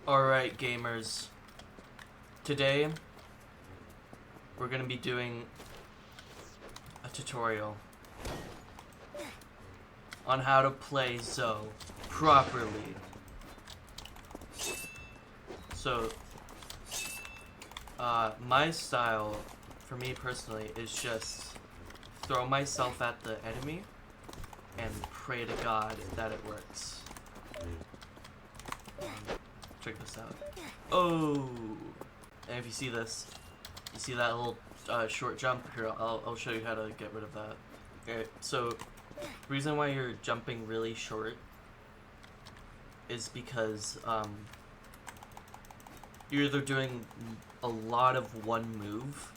Alright, gamers. Today, we're gonna be doing a tutorial on how to play Zoe properly. So, my style, for me personally, is just throw myself at the enemy and pray to God that it works. Check this out. Oh! And if you see this, you see that little short jump here, I'll show you how to get rid of that. Okay, so the reason why you're jumping really short is because you're either doing a lot of one move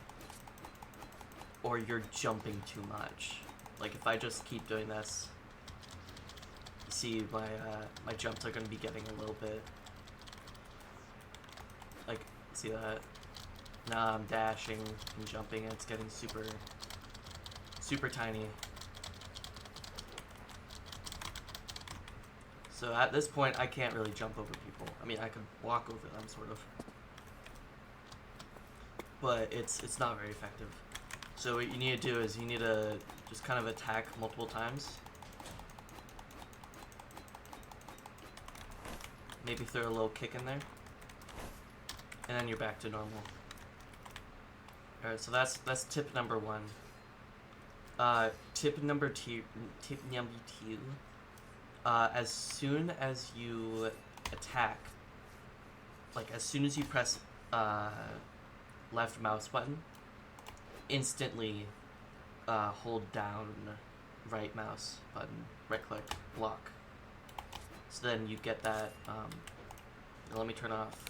or you're jumping too much. Like if I just keep doing this, you see my jumps are going to be getting a little bit, like, see that? Now I'm dashing and jumping and it's getting super tiny. So at this point, I can't really jump over people. I mean, I could walk over them, sort of. But it's not very effective. So what you need to do is you need to just kind of attack multiple times. Maybe throw a little kick in there. And then you're back to normal. Alright, so that's tip number one. Tip number two, as soon as you attack, like as soon as you press left mouse button, instantly hold down right mouse button, right click, block. So then you get that, let me turn off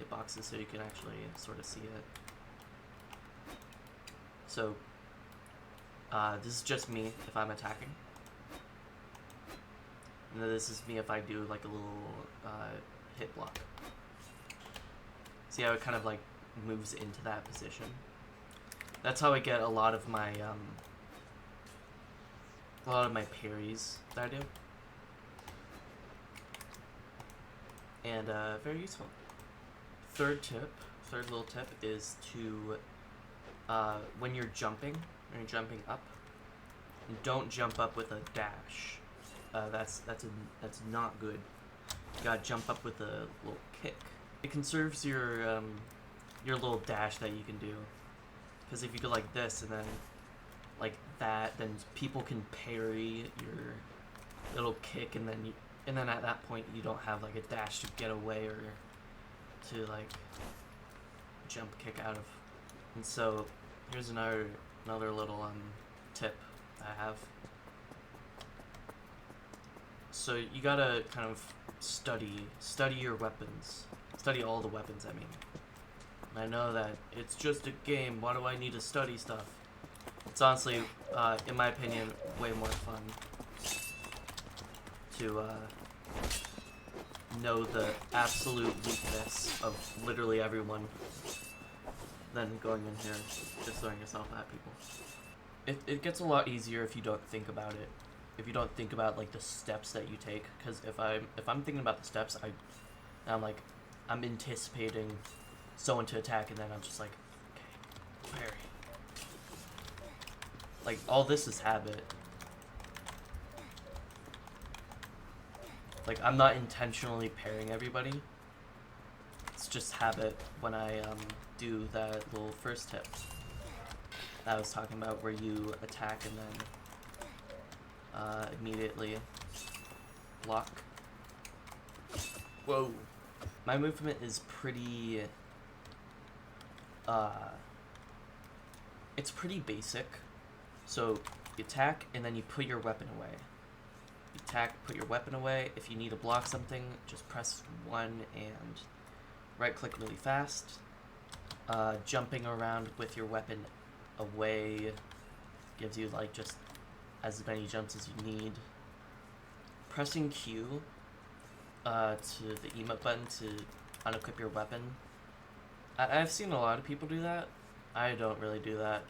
hitboxes so you can actually sort of see it. So, this is just me if I'm attacking. And then this is me if I do like a little hit block. See how it kind of like moves into that position? That's how I get a lot of my parries that I do. And very useful. Third little tip is to when you're jumping up, don't jump up with a dash. That's not good. You gotta jump up with a little kick. It conserves your little dash that you can do, because if you go like this and then like that, then people can parry your little kick, and then at that point you don't have like a dash to get away or to like jump kick out of. And so here's another little tip I have. So you gotta kind of study your weapons. Study all the weapons, I mean. And I know that it's just a game, why do I need to study stuff? It's honestly, in my opinion, way more fun to know the absolute weakness of literally everyone than going in here just throwing yourself at people. It gets a lot easier if you don't think about it. If you don't think about like the steps that you take, because if I'm thinking about the steps, I'm anticipating someone to attack, and then I'm just like, okay, parry. Like all this is habit. Like I'm not intentionally parrying everybody. It's just habit when I do that little first tip that I was talking about, where you attack and then immediately block. Whoa. My movement is pretty, it's pretty basic. So you attack and then you put your weapon away. You attack, put your weapon away. If you need to block something, just press 1 and right click really fast. Jumping around with your weapon away gives you like just as many jumps as you need. Pressing Q to the emote button to unequip your weapon. I've seen a lot of people do that. I don't really do that.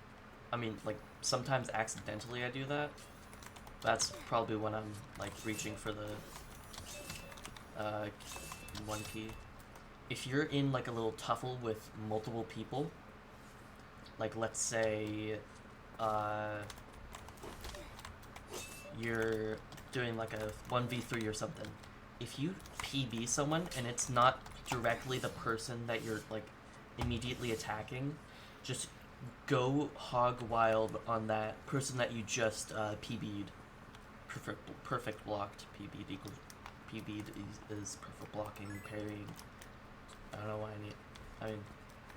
I mean, like, sometimes accidentally I do that. That's probably when I'm, like, reaching for the one key. If you're in like a little tuffle with multiple people, like let's say you're doing like a 1v3 or something, if you PB someone and it's not directly the person that you're like immediately attacking, just go hog wild on that person that you just PB'd. Perfect blocked. PB'd equals PB'd is perfect blocking, parrying. I don't know why I mean,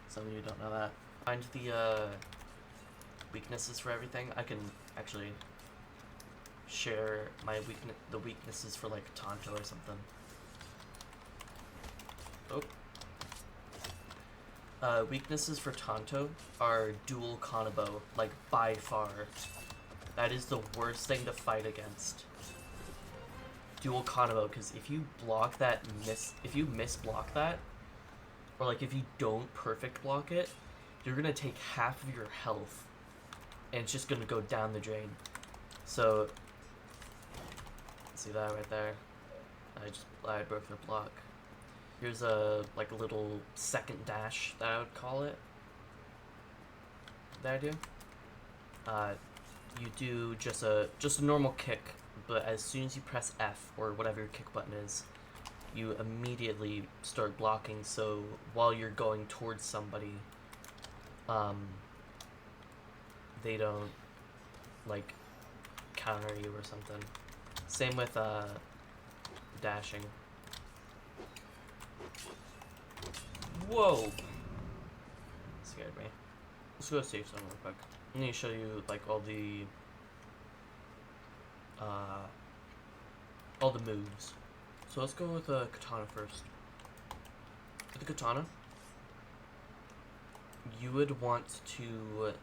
some of you don't know that. Find the weaknesses for everything. I can actually share my the weaknesses for like Tantō or something. Oh. Weaknesses for Tantō are dual Kanabo, like by far. That is the worst thing to fight against. Dual Kanabo, because if you block that if you miss block that, or like if you don't perfect block it, you're gonna take half of your health, and it's just gonna go down the drain. So, see that right there? I broke their block. Here's a like a little second dash that I would call it. That I do. You do just a normal kick, but as soon as you press F or whatever your kick button is, you immediately start blocking. So while you're going towards somebody, they don't like counter you or something. Same with dashing. Whoa! Scared me. Let's go save some real quick. I need to show you like all the moves. So let's go with the katana first. With the katana, you would want to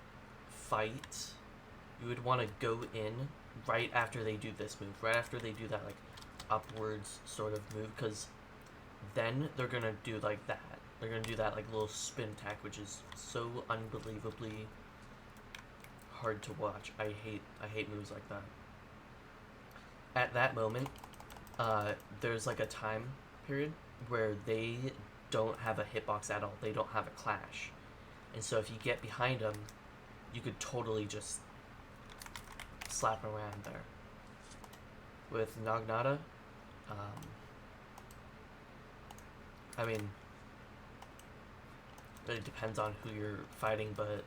fight. You would want to go in right after they do this move, right after they do that like upwards sort of move, because then they're gonna do like that. They're gonna do that like little spin attack, which is so unbelievably hard to watch. I hate moves like that. At that moment, there's like a time period where they don't have a hitbox at all. They don't have a clash. And so if you get behind them, you could totally just slap around there. With naginata, I mean, it really depends on who you're fighting, but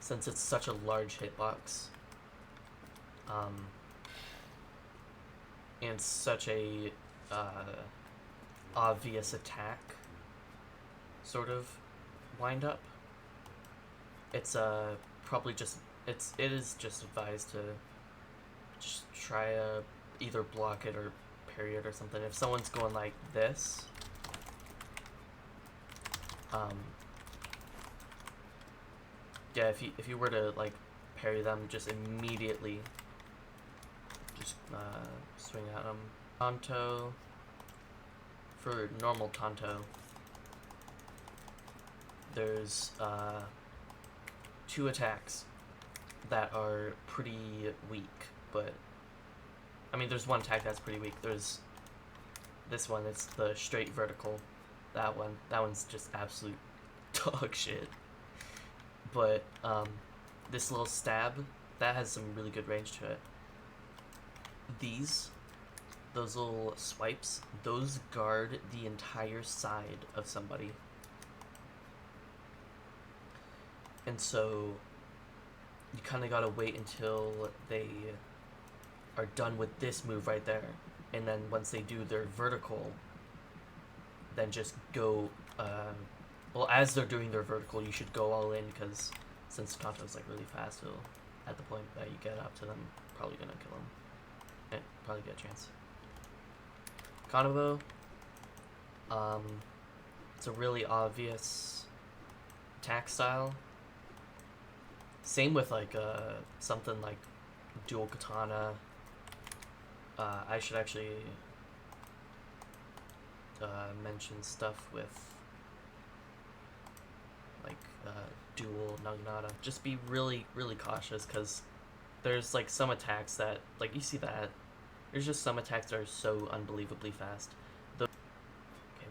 since it's such a large hitbox, and such a obvious attack sort of wind up, it's probably just it is just advised to just try either block it or parry it or something. If someone's going like this, yeah, if you were to like parry them, just immediately just swing at them. Tantō, for normal Tantō, there's 2 attacks that are pretty weak, but I mean there's 1 attack that's pretty weak. There's this one, it's the straight vertical. That one's just absolute dog shit. But this little stab, that has some really good range to it. Those little swipes, those guard the entire side of somebody. And so you kind of gotta wait until they are done with this move right there. And then once they do their vertical, then just go, well, as they're doing their vertical, you should go all in, because since Tantō's like really fast, it'll, at the point that you get up to them, probably gonna kill them. And probably get a chance. Kanabo, it's a really obvious attack style. Same with like something like dual katana. I should actually mention stuff with like dual naginata. Just be really cautious, because there's like some attacks that, like, you see that there's just some attacks that are so unbelievably fast. Okay,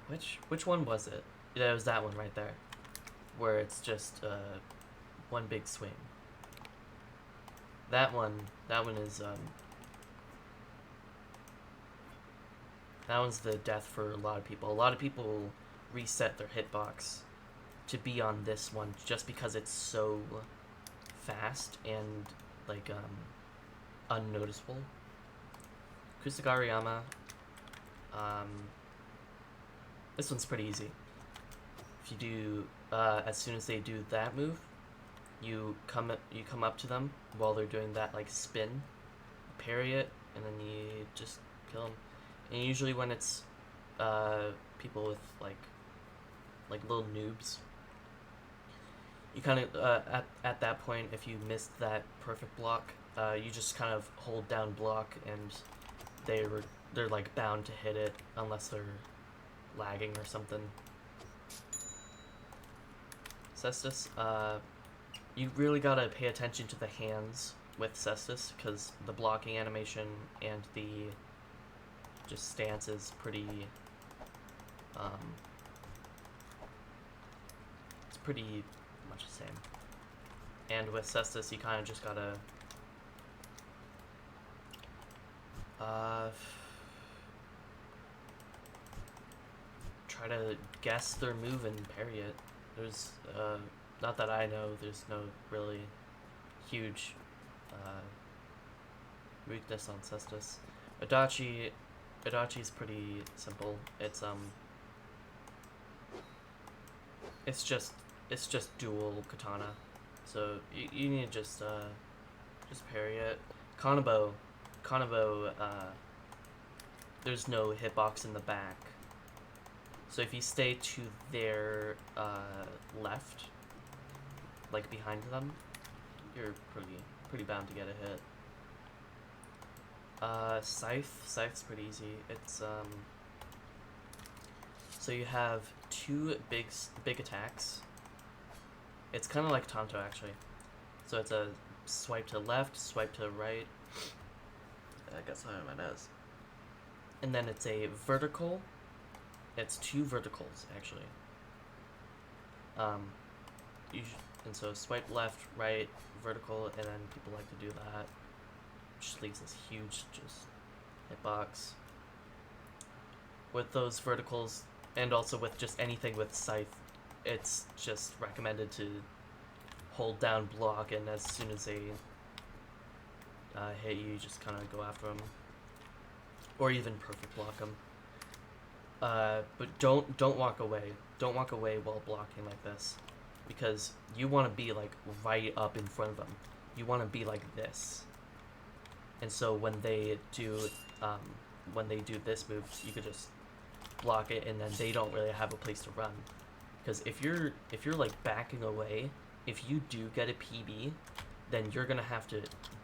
Which one was it? Yeah, it was that one right there, where it's just one big swing. That one is that one's the death for a lot of people. A lot of people reset their hitbox to be on this one just because it's so fast and like unnoticeable. Kusarigama. This one's pretty easy. If you do as soon as they do that move, you come up to them while they're doing that like spin, parry it, and then you just kill them. And usually when it's people with like little noobs, you kind of at that point, if you missed that perfect block, you just kind of hold down block, and they're like bound to hit it unless they're lagging or something. Caestus, you really gotta pay attention to the hands with Caestus, because the blocking animation and the just stance is pretty it's pretty much the same. And with Caestus, you kind of just gotta try to guess their move and parry it. There's not that I know, there's no really huge weakness on Caestus. Odachi's pretty simple. It's just dual katana, so you need to just parry it. Kanabo, there's no hitbox in the back, so if you stay to their left, like behind them, you're pretty bound to get a hit. Scythe's pretty easy. It's so you have two big attacks. It's kind of like Tantō actually. So it's a swipe to left, swipe to right. I got something on my nose. And then it's a vertical. It's two verticals actually. And so swipe left, right, vertical, and then people like to do that. Just leaves this huge just hitbox. With those verticals, and also with just anything with Scythe, it's just recommended to hold down block, and as soon as they hit you, just kind of go after them, or even perfect block them. But don't walk away. Don't walk away while blocking like this, because you want to be like right up in front of them. You want to be like this. And so when they do this move, you could just block it, and then they don't really have a place to run. Because if you're like backing away, if you do get a PB, then you're gonna have to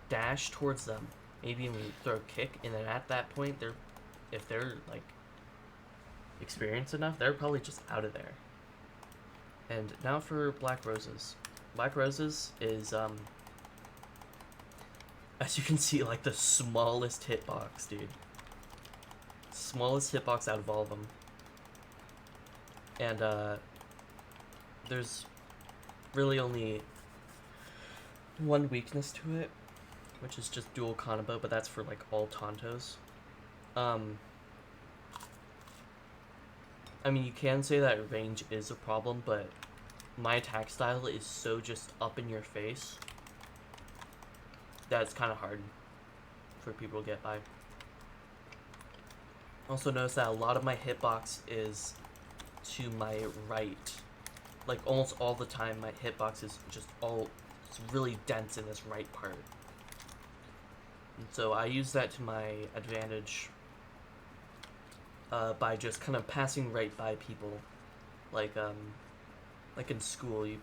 dash towards them, maybe even throw a kick, and then at that point, if they're like experienced enough, they're probably just out of there. And now for Black Roses. Black Roses is as you can see, like the smallest hitbox, dude. Smallest hitbox out of all of them. And there's really only one weakness to it, which is just dual Kanabo, but that's for like all Tantōs. I mean, you can say that range is a problem, but my attack style is so just up in your face that it's kind of hard for people to get by. Also notice that a lot of my hitbox is to my right. Like almost all the time my hitbox is just it's really dense in this right part. And so I use that to my advantage by just kind of passing right by people. Like in school, you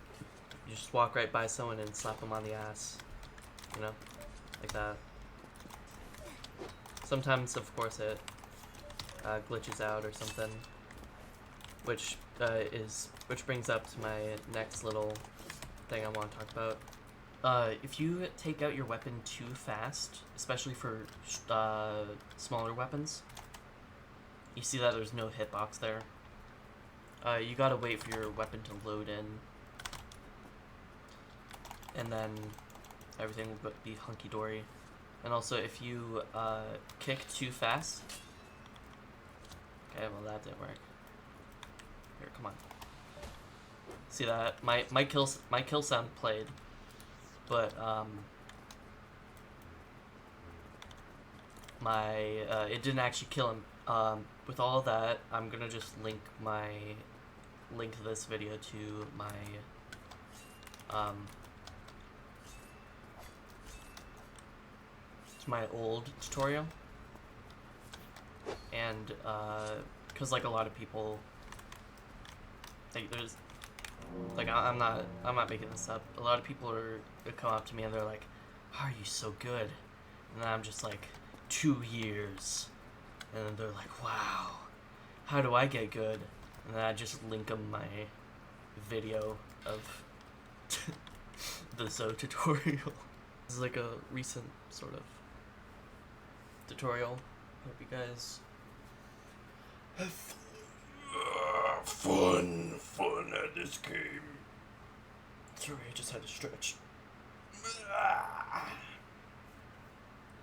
just walk right by someone and slap them on the ass. You know? Like that. Sometimes, of course, it glitches out or something, which brings up to my next little thing I want to talk about. If you take out your weapon too fast, especially for smaller weapons, you see that there's no hitbox there. You gotta wait for your weapon to load in, and then everything will be hunky-dory. And also, if you kick too fast... Okay, well that didn't work. Here, come on. See that? My kill sound played, but it didn't actually kill him. With all of that, I'm gonna just link this video to my old tutorial, and because like a lot of people, like there's like I'm not making this up. A lot of people come up to me and they're like, "How are you so good?" And I'm just like, 2 years. And then they're like, "Wow, how do I get good?" And then I just link them my video of the Zoe tutorial. This is like a recent sort of tutorial. Hope you guys have fun at this game. Sorry, I just had to stretch.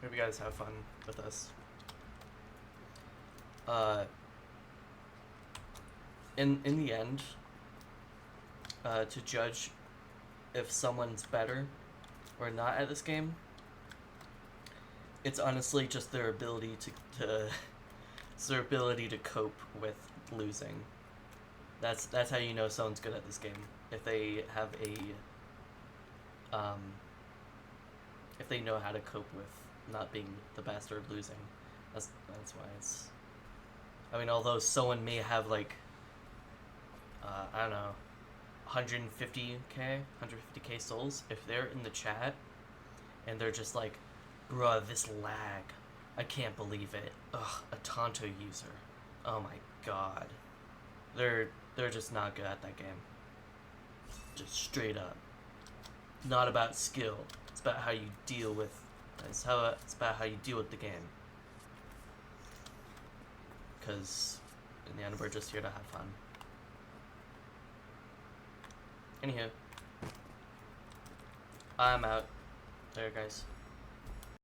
Hope you guys have fun with this. In the end, to judge if someone's better or not at this game, it's honestly just their ability it's their ability to cope with losing. That's how you know someone's good at this game. If they have if they know how to cope with not being the best or losing. That's why it's... I mean, although someone may have like I don't know, 150k souls, if they're in the chat and they're just like, "Bruh, this lag, I can't believe it. Ugh, a Tantō user. Oh my god." They're just not good at that game. Just straight up. Not about skill. It's about how you deal with. It's about how you deal with the game. Because in the end, we're just here to have fun. Anywho, I'm out. There, guys.